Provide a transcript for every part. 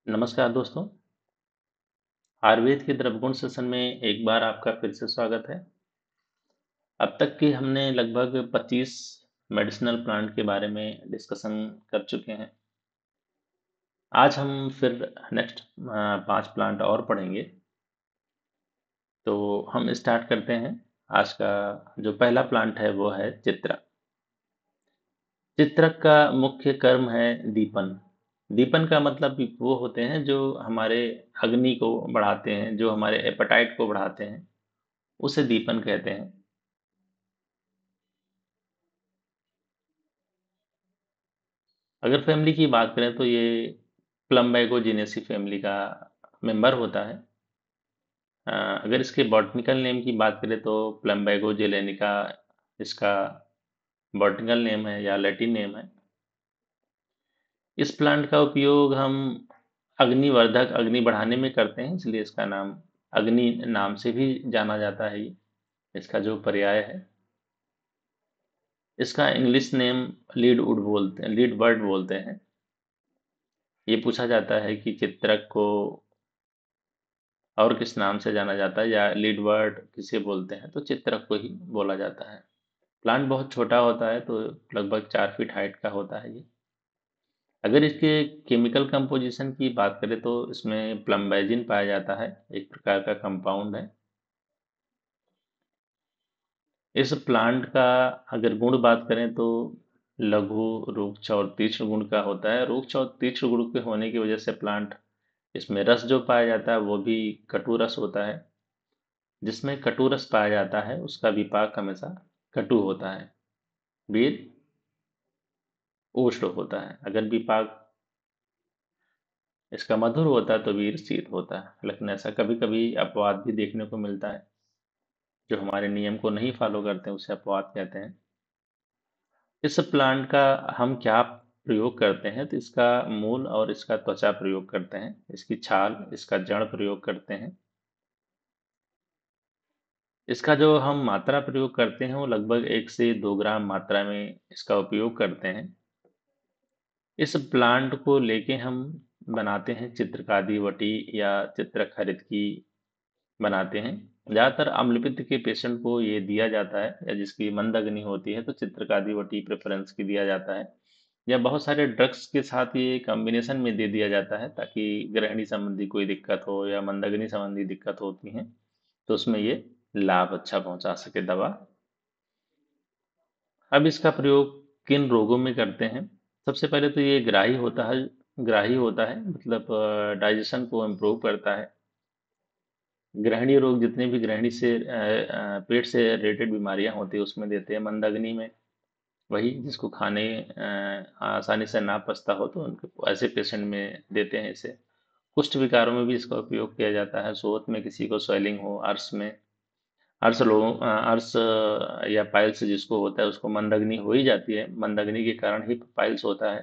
नमस्कार दोस्तों। आयुर्वेद के द्रवगुण सेशन में एक बार आपका फिर से स्वागत है। अब तक की हमने लगभग 25 मेडिसिनल प्लांट के बारे में डिस्कशन कर चुके हैं। आज हम फिर नेक्स्ट 5 प्लांट और पढ़ेंगे। तो हम स्टार्ट करते हैं। आज का जो पहला प्लांट है वो है चित्रक। चित्रक का मुख्य कर्म है दीपन। दीपन का मतलब भी वो होते हैं जो हमारे अग्नि को बढ़ाते हैं, जो हमारे एपेटाइट को बढ़ाते हैं, उसे दीपन कहते हैं। अगर फैमिली की बात करें तो ये प्लम्बाइगोजेनेसी फैमिली का मेंबर होता है। अगर इसके बॉटनिकल नेम की बात करें तो प्लम्बाइगोजेलेनिका इसका बॉटनिकल नेम है या लैटिन नेम है। इस प्लांट का उपयोग हम अग्निवर्धक, अग्नि बढ़ाने में करते हैं, इसलिए इसका नाम अग्नि नाम से भी जाना जाता है। ये इसका जो पर्याय है, इसका इंग्लिश नेम लीड वुड बोलते हैं, लीड बर्ड बोलते हैं। ये पूछा जाता है कि चित्रक को और किस नाम से जाना जाता है या लीड वर्ड किसे बोलते हैं, तो चित्रक को ही बोला जाता है। प्लांट बहुत छोटा होता है, तो लगभग 4 फीट हाइट का होता है ये। अगर इसके केमिकल कंपोजिशन की बात करें तो इसमें प्लम्बाइजिन पाया जाता है, एक प्रकार का कंपाउंड है। इस प्लांट का अगर गुण बात करें तो लघु, रुक्ष और तीक्ष्ण गुण का होता है। रुक्ष और तीक्ष्ण गुण के होने की वजह से प्लांट, इसमें रस जो पाया जाता है वो भी कटु रस होता है। जिसमें कटु रस पाया जाता है उसका विपाक हमेशा कटु होता है। वीर उष्ण होता है। अगर विपाक इसका मधुर होता है तो वीर शीत होता है। लेकिन ऐसा कभी कभी अपवाद भी देखने को मिलता है। जो हमारे नियम को नहीं फॉलो करते हैं उसे अपवाद कहते हैं। इस प्लांट का हम क्या प्रयोग करते हैं, तो इसका मूल और इसका त्वचा प्रयोग करते हैं, इसकी छाल, इसका जड़ प्रयोग करते हैं। इसका जो हम मात्रा प्रयोग करते हैं वो लगभग 1 से 2 ग्राम मात्रा में इसका उपयोग करते हैं। इस प्लांट को लेके हम बनाते हैं चित्रकादि वटी या चित्रक हरित की बनाते हैं। ज़्यादातर अम्लपित्त के पेशेंट को ये दिया जाता है, या जिसकी मंद अग्नि होती है तो चित्रकादि वटी प्रेफरेंस की दिया जाता है। या बहुत सारे ड्रग्स के साथ ये कॉम्बिनेशन में दे दिया जाता है, ताकि गृहिणी संबंधी कोई दिक्कत हो या मंद अग्नि संबंधी दिक्कत होती है तो उसमें ये लाभ अच्छा पहुंचा सके दवा। अब इसका प्रयोग किन रोगों में करते हैं? सबसे पहले तो ये ग्राही होता है, मतलब डाइजेशन को इम्प्रूव करता है। गृहिणी रोग, जितने भी गृहिणी से पेट से रिलेटेड बीमारियां होती है उसमें देते हैं। मंदाग्नि में वही जिसको खाने आसानी से ना पचता हो तो उनको, ऐसे पेशेंट में देते हैं इसे। कुष्ठ विकारों में भी इसका उपयोग किया जाता है। सोत में किसी को स्वेलिंग हो, अर्श में, अर्श या पाइल्स जिसको होता है उसको मंदग्नि हो ही जाती है, मंदग्नि के कारण ही पाइल्स होता है,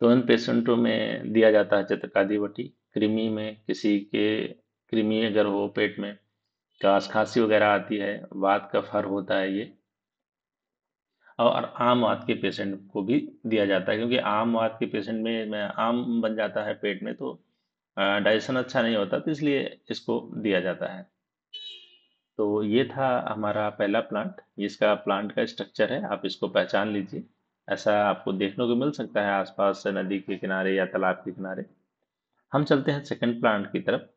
तो उन पेशेंटों में दिया जाता है चित्रकादिवटी। कृमि में किसी के, कृमि अगर हो पेट में, खांसी वगैरह आती है, वात का फर होता है ये, और आम वात के पेशेंट को भी दिया जाता है, क्योंकि आम वात के पेशेंट में आम बन जाता है पेट में, तो डाइजेशन अच्छा नहीं होता, तो इसलिए इसको दिया जाता है। तो ये था हमारा पहला प्लांट। इसका प्लांट का स्ट्रक्चर है, आप इसको पहचान लीजिए। ऐसा आपको देखने को मिल सकता है आसपास नदी के किनारे या तालाब के किनारे। हम चलते हैं सेकंड प्लांट की तरफ।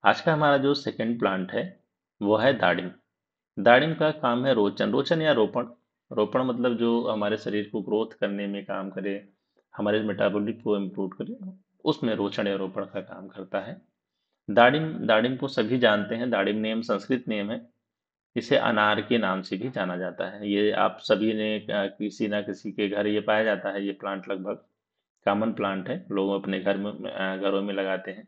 आज का हमारा जो सेकंड प्लांट है वो है दाडिम। दाडिम का काम है रोचन, रोचन या रोपण। रोपण मतलब जो हमारे शरीर को ग्रोथ करने में काम करे, हमारे मेटाबॉलिक को इम्प्रूव करे, उसमें रोचन या रोपण का काम करता है। दाडिम, दाडिम को सभी जानते हैं। दाडिम नेम संस्कृत नेम है। इसे अनार के नाम से भी जाना जाता है। ये आप सभी ने किसी ना किसी के घर ये पाया जाता है। ये प्लांट लगभग कॉमन प्लांट है, लोग अपने घर में घरों में लगाते हैं।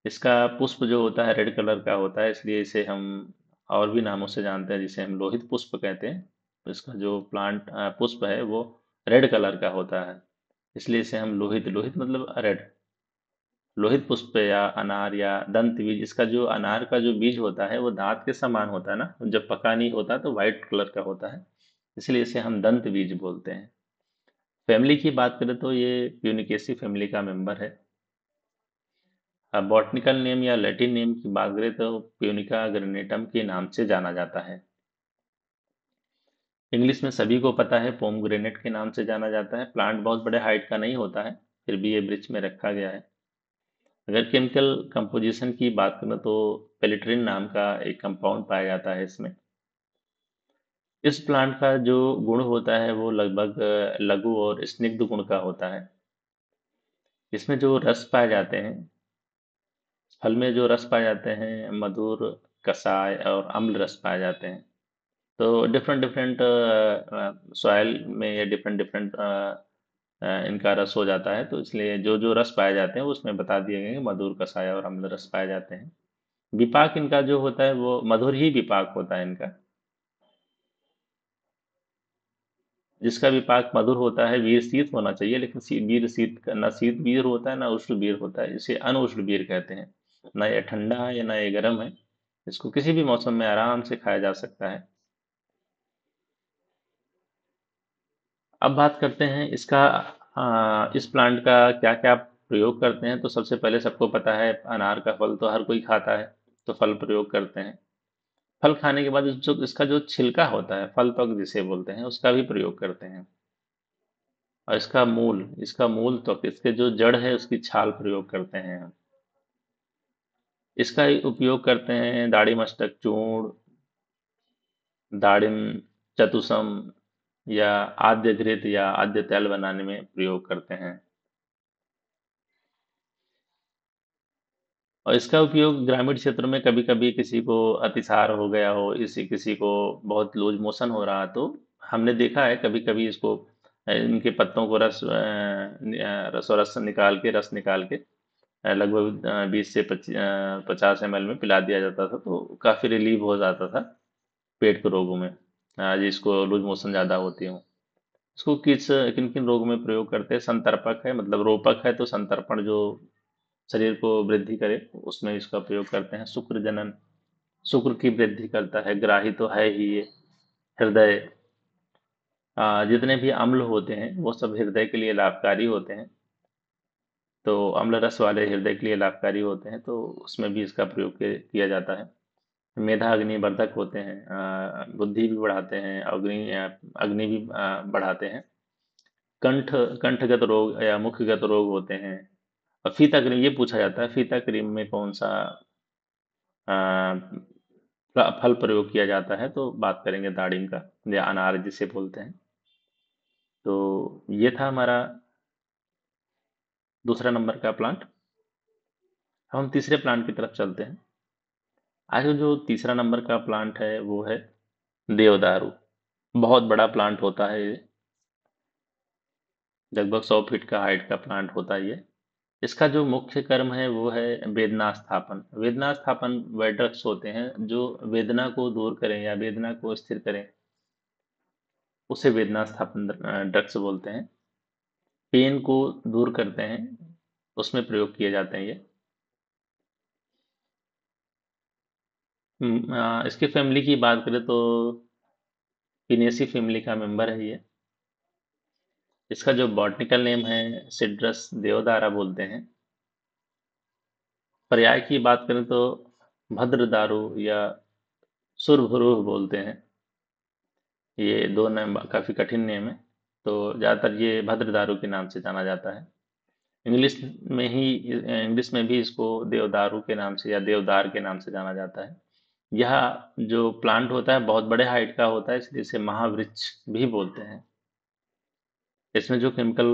इसका पुष्प जो होता है रेड कलर का होता है, इसलिए इसे हम और भी नामों से जानते हैं, जिसे हम लोहित पुष्प कहते हैं। तो इसका जो प्लांट पुष्प है वो रेड कलर का होता है, इसलिए इसे हम लोहित, लोहित मतलब रेड, लोहित पुष्प या अनार या दंत बीज। इसका जो अनार का जो बीज होता है वो दांत के समान होता है ना, जब पका नहीं होता तो वाइट कलर का होता है, इसलिए इसे हम दंत बीज बोलते हैं। फैमिली की बात करें तो ये प्यूनिकेसी फैमिली का मेंबर है। बॉटनिकल नेम या लैटिन नेम की बात करें तो प्यूनिका ग्रेनेटम के नाम से जाना जाता है। इंग्लिश में सभी को पता है पोमग्रेनेट के नाम से जाना जाता है। प्लांट बहुत बड़े हाइट का नहीं होता है, फिर भी ये वृक्ष में रखा गया है। अगर केमिकल कंपोजिशन की बात करें तो पेलिट्रिन नाम का एक कंपाउंड पाया जाता है इसमें। इस प्लांट का जो गुण होता है वो लगभग लघु और स्निग्ध गुण का होता है। इसमें जो रस पाए जाते हैं, फल में जो रस पाए जाते हैं मधुर, कसाय और अम्ल रस पाए जाते हैं। तो डिफरेंट डिफरेंट सॉइल में या डिफरेंट डिफरेंट इनका रस हो जाता है, तो इसलिए जो जो रस पाए जाते हैं वो उसमें बता दिए गए हैं, मधुर, कसाय और अम्ल रस पाए जाते हैं। विपाक इनका जो होता है वो मधुर ही विपाक होता है इनका। जिसका विपाक मधुर होता है, वीर शीत होना चाहिए, लेकिन वीर शीत ना शीत वीर होता है ना उष्ण वीर होता है, इसे अनउष्ण वीर कहते हैं। ना ये ठंडा है ना ये गर्म है, इसको किसी भी मौसम में आराम से खाया जा सकता है। अब बात करते हैं इसका, इस प्लांट का क्या क्या प्रयोग करते हैं। तो सबसे पहले सबको पता है अनार का फल तो हर कोई खाता है, तो फल प्रयोग करते हैं। फल खाने के बाद जो इसका जो छिलका होता है, फल त्वक जिसे बोलते हैं, उसका भी प्रयोग करते हैं। और इसका मूल त्वक, इसके जो जड़ है उसकी छाल प्रयोग करते हैं हम। इसका उपयोग करते हैं दाढ़ी मस्तक चूर्ण, दाढ़िम, चतुसम या आद्य घृत या आद्य तेल बनाने में प्रयोग करते हैं। और इसका उपयोग ग्रामीण क्षेत्र में कभी कभी किसी को अतिसार हो गया हो, इसी किसी को बहुत लूज मोशन हो रहा, तो हमने देखा है कभी कभी इसको इनके पत्तों को रस निकाल के लगभग 20 से 50 ml में पिला दिया जाता था, तो काफ़ी रिलीव हो जाता था पेट के रोगों में, जिसको लूज मोशन ज़्यादा होती हो। इसको किन किन रोगों में प्रयोग करते हैं? संतर्पक है, मतलब रोपक है तो संतर्पण जो शरीर को वृद्धि करे उसमें इसका प्रयोग करते हैं। शुक्र जनन, शुक्र की वृद्धि करता है। ग्राही तो है ही ये। हृदय, जितने भी अम्ल होते हैं वो सब हृदय के लिए लाभकारी होते हैं, तो अम्ल रस वाले हृदय के लिए लाभकारी होते हैं, तो उसमें भी इसका प्रयोग किया जाता है। मेधा अग्निवर्धक होते हैं, बुद्धि भी बढ़ाते हैं, अग्नि भी बढ़ाते हैं। कंठ कंठगत रोग या मुखगत रोग होते हैं। और फीता क्रीम, ये पूछा जाता है फीता क्रीम में कौन सा फल प्रयोग किया जाता है, तो बात करेंगे दाड़िम का या अनार जिसे बोलते हैं। तो ये था हमारा दूसरा नंबर का प्लांट। अब हम तीसरे प्लांट की तरफ चलते हैं। आज जो तीसरा नंबर का प्लांट है वो है देवदारू। बहुत बड़ा प्लांट होता है ये, लगभग 100 फीट का हाइट का प्लांट होता है ये। इसका जो मुख्य कर्म है वो है वेदना स्थापन। वेदना स्थापन वह ड्रग्स होते हैं जो वेदना को दूर करें या वेदना को स्थिर करें, उसे वेदना स्थापन ड्रग्स बोलते हैं। पेन को दूर करते हैं, उसमें प्रयोग किए जाते हैं ये। इसके फैमिली की बात करें तो पिनेसी फैमिली का मेंबर है ये। इसका जो बॉटनिकल नेम है सिड्रस देवदारा बोलते हैं। पर्याय की बात करें तो भद्रदारू या सुरभुरुह बोलते हैं। ये दो नाम काफ़ी कठिन नेम है, तो ज़्यादातर ये भद्रदारू के नाम से जाना जाता है। इंग्लिश में भी इसको देवदारू के नाम से या देवदार के नाम से जाना जाता है। यह जो प्लांट होता है बहुत बड़े हाइट का होता है, इसलिए इसे महावृक्ष भी बोलते हैं। इसमें जो केमिकल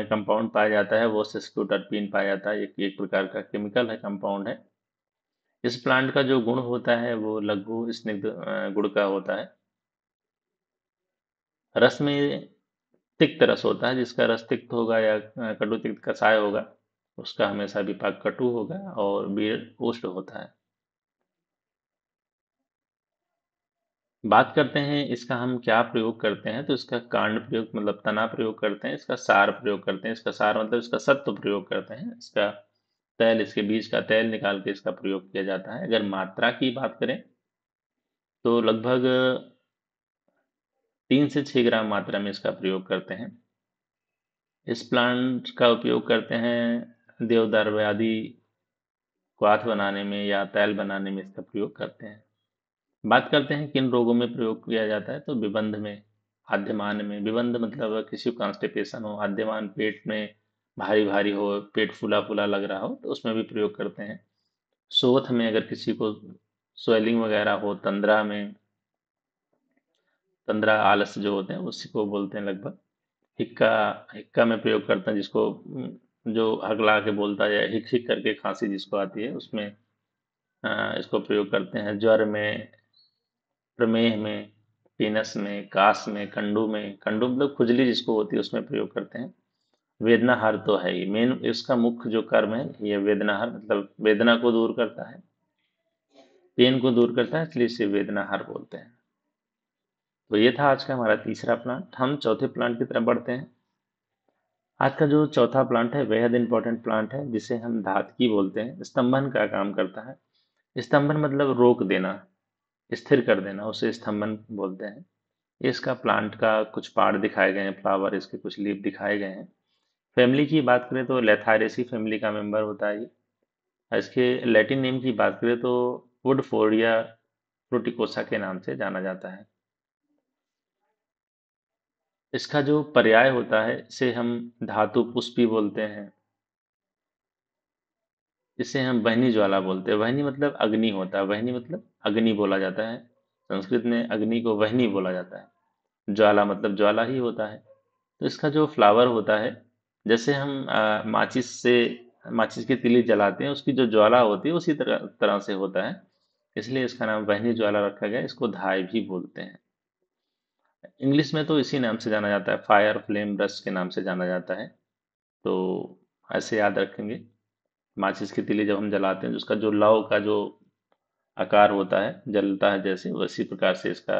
कंपाउंड पाया जाता है वो सिस्कोटर्पीन पाया जाता है, एक एक प्रकार का केमिकल है, कंपाउंड है। इस प्लांट का जो गुण होता है वो लघु स्निग्ध गुण का होता है। रस में तिक्त रस होता है, जिसका रस तिक्त होगा या कटु तिक्त कषाय होगा उसका हमेशा विपाक कटु होगा और बीर उष्ण होता है। बात करते हैं इसका हम क्या प्रयोग करते हैं, तो इसका कांड प्रयोग मतलब तना प्रयोग करते हैं, इसका सार प्रयोग करते हैं। इसका सार मतलब इसका सत्व प्रयोग करते हैं। इसका तेल, इसके बीज का तेल निकाल के इसका प्रयोग किया जाता है। अगर मात्रा की बात करें तो लगभग 3 से 6 ग्राम मात्रा में इसका प्रयोग करते हैं। इस प्लांट का उपयोग करते हैं देवदार व्याधि क्वाथ बनाने में या तैल बनाने में इसका प्रयोग करते हैं। बात करते हैं किन रोगों में प्रयोग किया जाता है, तो विबंध में, आद्यमान में। विबंध मतलब किसी को कॉन्स्टिपेशन हो, आद्यमान पेट में भारी भारी हो, पेट फूला फूला लग रहा हो, तो उसमें भी प्रयोग करते हैं। शोथ में अगर किसी को स्वेलिंग वगैरह हो, तंद्रा में, तंद्रा आलस जो होते हैं उसी को बोलते हैं लगभग। हिक्का, हिक्का में प्रयोग करते हैं जिसको जो हकला के बोलता है, या हिक हिक करके खांसी जिसको आती है उसमें इसको प्रयोग करते हैं। ज्वर में, प्रमेह में, पीनस में, कास में, कंडू में, कंडू मतलब खुजली जिसको होती है उसमें प्रयोग करते हैं। वेदनाहार तो है ही मेन, इसका मुख्य जो कर्म है ये वेदनाहार, मतलब वेदना को दूर करता है, पेन को दूर करता है, इसलिए इसे वेदनाहार बोलते हैं। तो ये था आज का हमारा तीसरा प्लांट। हम चौथे प्लांट की तरफ बढ़ते हैं। आज का जो चौथा प्लांट है बेहद इंपॉर्टेंट प्लांट है, जिसे हम धातकी बोलते हैं। स्तंभन का काम करता है। स्तंभन मतलब रोक देना, स्थिर कर देना, उसे स्तंभन बोलते हैं। इसका प्लांट का कुछ पार्ट दिखाए गए हैं, फ्लावर, इसके कुछ लीफ दिखाए गए हैं। फैमिली की बात करें तो लेथारेसी फैमिली का मेंबर होता है ये। इसके लैटिन नेम की बात करें तो वुडफोर्डिया फ्रूटिकोसा के नाम से जाना जाता है। इसका जो पर्याय होता है इसे हम धातु पुष्पी बोलते हैं। इसे हम वहनी ज्वाला बोलते हैं। वहनी मतलब अग्नि होता है, वहनी मतलब अग्नि बोला जाता है। संस्कृत में अग्नि को वहनी बोला जाता है। ज्वाला मतलब ज्वाला ही होता है। तो इसका जो फ्लावर होता है, जैसे हम माचिस की तीली जलाते हैं, उसकी जो ज्वाला होती है उसी तरह तरह से होता है, इसलिए इसका नाम वहनी ज्वाला रखा गया। इसको धाय भी बोलते हैं। इंग्लिश में तो इसी नाम से जाना जाता है, फायर फ्लेम ब्रश के नाम से जाना जाता है। तो ऐसे याद रखेंगे। माचिस की तीली जब हम जलाते हैं, उसका जो लौ का जो आकार होता है, जलता है जैसे, उसी प्रकार से इसका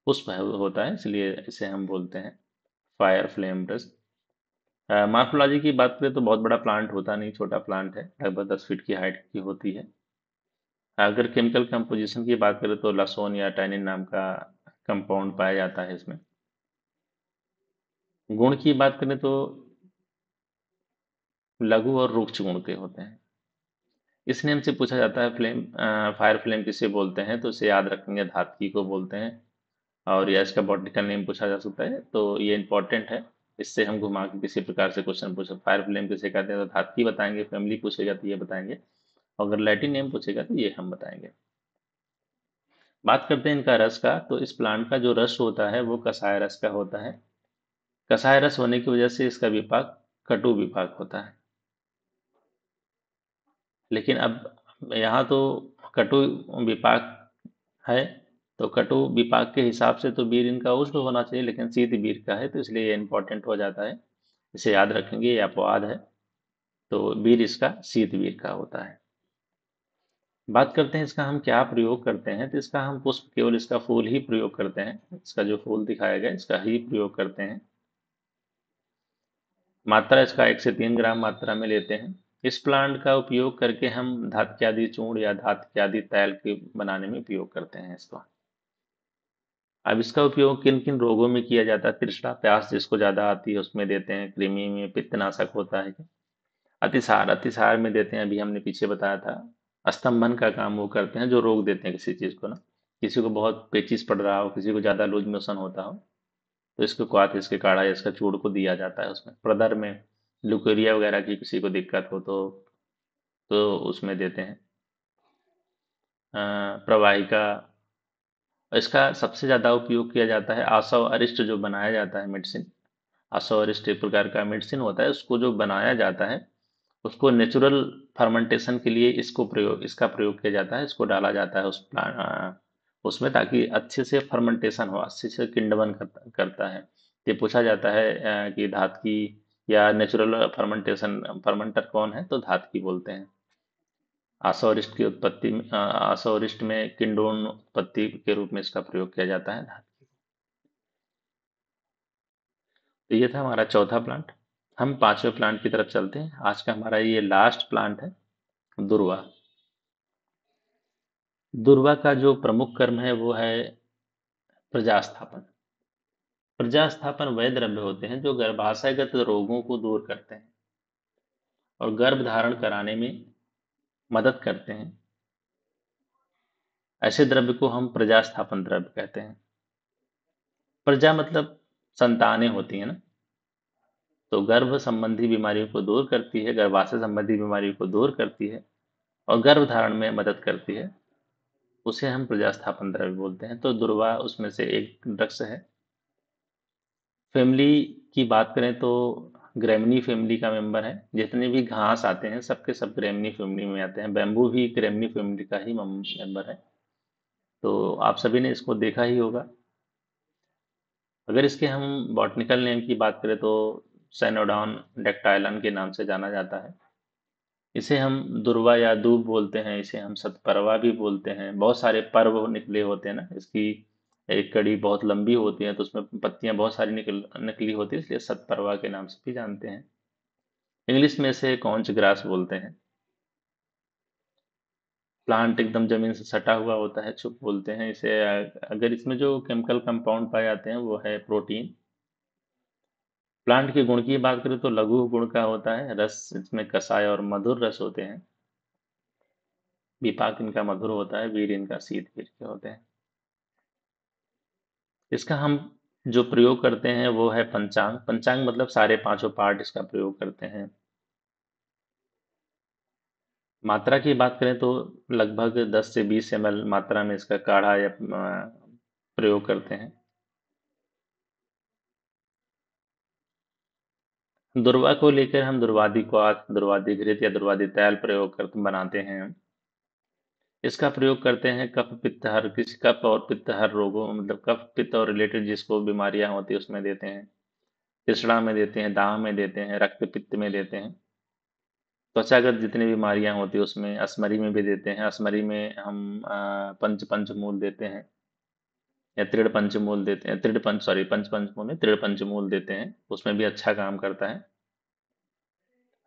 पुष्प होता है, इसलिए इसे हम बोलते हैं फायर फ्लेम ब्रश। मार्फोलॉजी की बात करें तो बहुत बड़ा प्लांट होता नहीं, छोटा प्लांट है, लगभग 10 फीट की हाइट की होती है। अगर केमिकल कंपोजिशन की बात करें तो लसोन या टैनिन नाम का कंपाउंड पाया जाता है इसमें। गुण की बात करें तो लघु और रुक्ष गुण के होते हैं। इस नेम से पूछा जाता है फ्लेम, फायर फ्लेम किसे बोलते हैं, तो इसे याद रखेंगे, धातकी को बोलते हैं। और या इसका बॉटनिकल नेम पूछा जा सकता है, तो ये इंपॉर्टेंट है। इससे हम घुमा के किसी प्रकार से क्वेश्चन पूछे, फायर फ्लेम किसे कहते हैं तो धातकी बताएंगे, फैमिली पूछेगा तो ये बताएंगे, अगर लैटिन नेम पूछेगा तो ये हम बताएंगे। बात करते हैं इनका रस का, तो इस प्लांट का जो रस होता है वो कसाय रस का होता है। कसाय रस होने की वजह से इसका विपाक कटु विपाक होता है। लेकिन अब यहाँ तो कटु विपाक है, तो कटु विपाक के हिसाब से तो वीर इनका उष्ण होना चाहिए, लेकिन शीत वीर का है, तो इसलिए ये इंपॉर्टेंट हो जाता है। इसे याद रखेंगे, ये अपवाद है। तो वीर इसका शीत वीर का होता है। बात करते हैं इसका हम क्या प्रयोग करते हैं, तो इसका हम पुष्प, केवल इसका फूल ही प्रयोग करते हैं। इसका जो फूल दिखाया गया इसका ही प्रयोग करते हैं। मात्रा इसका 1 से 3 ग्राम मात्रा में लेते हैं। इस प्लांट का उपयोग करके हम धातु आदि चूर्ण या धातु आदि तैल के बनाने में उपयोग करते हैं इसको। अब इसका उपयोग किन किन रोगों में किया जाता है, तृष्णा प्यास जिसको ज्यादा आती है उसमें देते हैं। कृमि में पित्तनाशक होता है। अतिसार, अतिसार में देते हैं, अभी हमने पीछे बताया था। स्तंभन का काम वो करते हैं, जो रोक देते हैं किसी चीज को ना, किसी को बहुत पेचिश पड़ रहा हो, किसी को ज्यादा लूज मोशन होता हो, तो इसको क्वाथ, इसके काढ़ा या इसका चूर्ण को दिया जाता है उसमें। प्रदर में लुकेरिया वगैरह की किसी को दिक्कत हो तो उसमें देते हैं। प्रवाहिका, इसका सबसे ज्यादा उपयोग किया जाता है आशव अरिष्ट जो बनाया जाता है मेडिसिन। आशव अरिष्ट एक प्रकार का मेडिसिन होता है, उसको जो बनाया जाता है उसको नेचुरल फर्मेंटेशन के लिए इसका प्रयोग किया जाता है। इसको डाला जाता है उसमें, ताकि अच्छे से फर्मेंटेशन हो, अच्छे से किण्वन करता है। ये पूछा जाता है कि धातु या नेचुरल फर्मेंटेशन फर्मेंटर कौन है, तो धातु बोलते हैं। आशवरिष्ट की उत्पत्ति में, आशवरिष्ट में किंडोन उत्पत्ति के रूप में इसका प्रयोग किया जाता है धातु। तो ये था हमारा चौथा प्लांट। हम पांचवें प्लांट की तरफ चलते हैं। आज का हमारा ये लास्ट प्लांट है, दुर्वा। दुर्वा का जो प्रमुख कर्म है वो है प्रजास्थापन। प्रजास्थापन वह द्रव्य होते हैं जो गर्भाशयगत रोगों को दूर करते हैं और गर्भ धारण कराने में मदद करते हैं, ऐसे द्रव्य को हम प्रजास्थापन द्रव्य कहते हैं। प्रजा मतलब संतानें होती हैं ना, तो गर्भ संबंधी बीमारियों को दूर करती है, गर्भाशय संबंधी बीमारियों को दूर करती है और गर्भ धारण में मदद करती है, उसे हम प्रजास्थापन द्रव्य बोलते हैं। तो दुर्वा उसमें से एक ड्रग्स है। फैमिली की बात करें तो ग्रेमनी फैमिली का मेंबर है। जितने भी घास आते हैं सबके सब ग्रेमनी फैमिली में आते हैं। बैम्बू भी ग्रेमनी फैमिली का ही मेंबर है। तो आप सभी ने इसको देखा ही होगा। अगर इसके हम बॉटनिकल नेम की बात करें तो सैनोडॉन डेक्टाइलन के नाम से जाना जाता है। इसे हम दुर्वा या दूब बोलते हैं, इसे हम सतपरवा भी बोलते हैं। बहुत सारे पर्व निकले होते हैं ना इसकी। एक कड़ी बहुत लंबी होती है तो उसमें पत्तियां बहुत सारी निकली होती है, इसलिए सतपरवा के नाम से भी जानते हैं। इंग्लिश में इसे कॉन्च ग्रास बोलते हैं। प्लांट एकदम जमीन से सटा हुआ होता है, चुप बोलते हैं इसे। अगर इसमें जो केमिकल कंपाउंड पाए जाते हैं वो है प्रोटीन। प्लांट के गुण की बात करें तो लघु गुण का होता है, रस इसमें कसाय और मधुर रस होते हैं। विपाक इनका मधुर होता है, वीर इनका शीत वीर के होते हैं। इसका हम जो प्रयोग करते हैं वो है पंचांग। पंचांग मतलब सारे पांचों पार्ट इसका प्रयोग करते हैं। मात्रा की बात करें तो लगभग 10 से 20 ml मात्रा में इसका काढ़ा या प्रयोग करते हैं। दुर्वा को लेकर हम दुर्वादी क्वाथ, दुर्वादी घृत या दुर्वादी तैल प्रयोग कर बनाते हैं। इसका प्रयोग करते हैं कफ पित्त हर किसी कफ और पित्त हर रोगों, मतलब कफ पित्त और रिलेटेड जिसको बीमारियां होती है उसमें देते हैं। तिसड़ा में देते हैं, दाह में देते हैं, रक्त पित्त में देते हैं। त्वचागत जितनी बीमारियां होती है उसमें, असमरी में भी देते हैं। असमरी में हम पंचमूल देते हैं या तृण पंचमूल देते हैं। तृण पंच सॉरी पंच पंचमूल में तृण पंचमूल देते हैं, उसमें भी अच्छा काम करता है।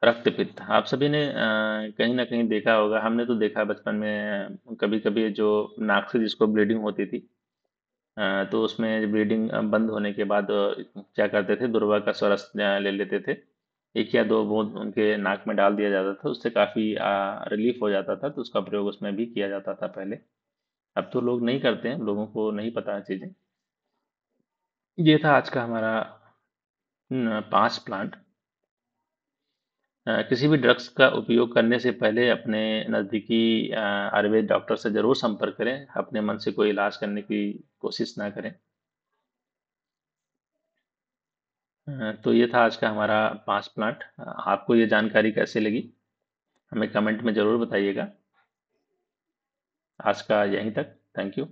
रक्त पित्त आप सभी ने कहीं ना कहीं देखा होगा, हमने तो देखा बचपन में कभी कभी जो नाक से जिसको ब्लीडिंग होती थी, तो उसमें ब्लीडिंग बंद होने के बाद क्या करते थे, दुर्वा का स्वरस ले लेते थे। एक या दो बूंद उनके नाक में डाल दिया जाता था, उससे काफ़ी रिलीफ हो जाता था। तो उसका प्रयोग उसमें भी किया जाता था पहले। अब तो लोग नहीं करते हैं, लोगों को नहीं पता है चीज़ें। ये था आज का हमारा 5 प्लांट। किसी भी ड्रग्स का उपयोग करने से पहले अपने नज़दीकी आयुर्वेद डॉक्टर से ज़रूर संपर्क करें। अपने मन से कोई इलाज करने की कोशिश ना करें। तो ये था आज का हमारा 5 प्लांट। आपको ये जानकारी कैसे लगी हमें कमेंट में ज़रूर बताइएगा। आज का यहीं तक। Thank you.